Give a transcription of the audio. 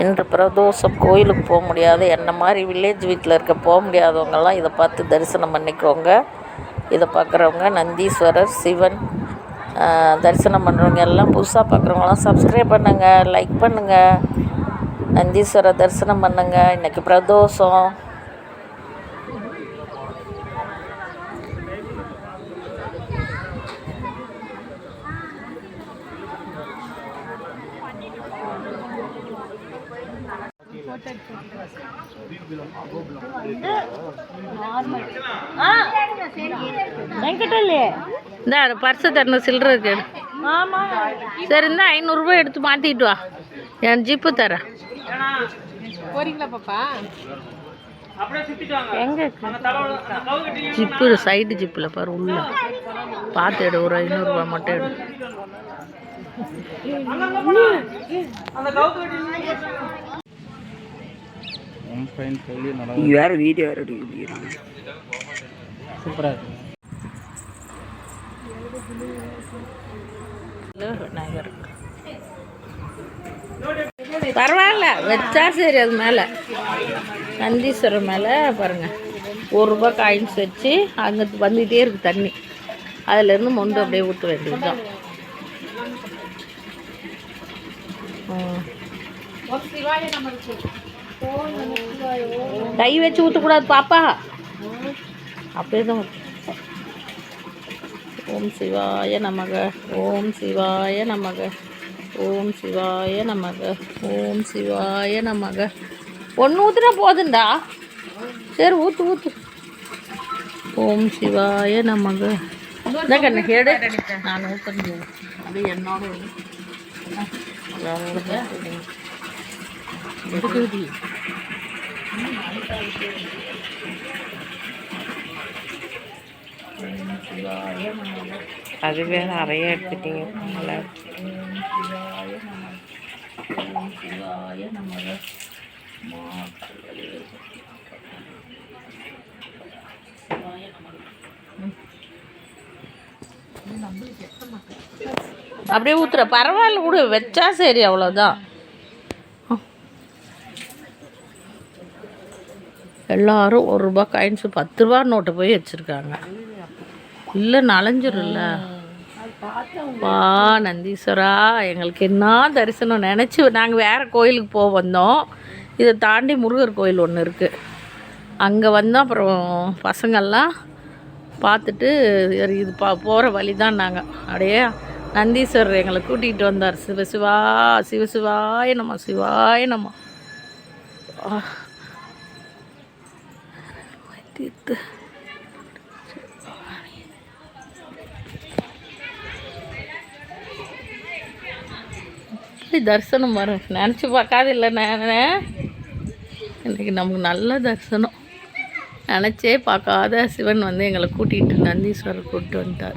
இன்று பிரதோஷம், கோயிலுக்கு போக முடியாது. என்ன மாதிரி வில்லேஜ் வீட்டில் இருக்க போக முடியாதவங்கெல்லாம் இதை பார்த்து தரிசனம் பண்ணிக்கோங்க. இதை பார்க்குறவங்க நந்தீஸ்வரர், சிவன் தரிசனம் பண்ணுறவங்க எல்லாம், புதுசாக பார்க்குறவங்களாம் சப்ஸ்கிரைப் பண்ணுங்கள், லைக் பண்ணுங்கள், நந்தீஸ்வரர் தரிசனம் பண்ணுங்கள். இன்றைக்கி பிரதோஷம். இந்த பர்ஸை தரணும், சில்லற இருக்கு. சரி, இந்த 500 ரூபாய் எடுத்து மாற்றிட்டு வா, என் ஜிப்பு தரேன். எங்க ஜிப்பு? சைடு ஜிப்பில் பாரு, உள்ள பார்த்து எடு. ஒரு 500 ரூபாய் மட்டும் எடு. வேற வீடியோ வேற எடுக்கிறாங்க. சூப்பரா இருக்கு. பரவாயில்ல, வச்சா சரி. அது மேலே நந்தீஸ்வரர் மேலே பாருங்கள், 1 ரூபாய் காயின்ஸ் வச்சு அங்கே வந்துகிட்டே இருக்குது தண்ணி. அதுலேருந்து மொண்டு அப்படியே ஊற்ற வேண்டியது தான். கை வச்சு ஊற்றக்கூடாது பாப்பா, அப்படியே தான். ஓம் சிவாய நமக, ஓம் சிவாய நமக, ஓம் சிவாய நமக, ஓம் சிவாய நமக. ஒன்று ஊற்றுனா போதுண்டா. சரி, ஊற்று ஊற்று. ஓம் சிவாய நமக. என்ன கண்ணு கேடு, நான் ஊற்றுறேன். அது என்னோட எடுக்குது. அது வேற நிறைய எடுத்துட்டீங்க. அப்படியே ஊத்துற, பரவாயில்ல கூட வச்சா சரி, அவ்வளோதான். எல்லாரும் 1 ரூபாய் காயின்ஸு 10 ரூபா நோட்டை போய் வச்சுருக்காங்க. இல்லை, நனைஞ்சிரும்ல. வா நந்தீஸ்வரா, எங்களுக்கு என்ன தரிசனம் நினச்சி நாங்கள் வேறு கோயிலுக்கு போக வந்தோம். இதை தாண்டி முருகர் கோயில் ஒன்று இருக்குது, அங்கே வந்தோம். அப்புறம் பசங்கள்லாம் பார்த்துட்டு இது போகிற வழி தான். நாங்கள் அப்படியே நந்தீஸ்வரர் எங்களை கூட்டிகிட்டு வந்தார். சிவசிவா சிவசிவாய நம்ம, சிவாய நம்ம. தீர்த்து தரிசனம் வரும், நினச்சி பார்க்காது இல்லை. நான் இன்றைக்கி நமக்கு நல்ல தரிசனம். நினச்சே பார்க்காத சிவன் வந்து எங்களை கூட்டிகிட்டு நந்தீஸ்வரர் கூப்பிட்டு வந்துட்டார்.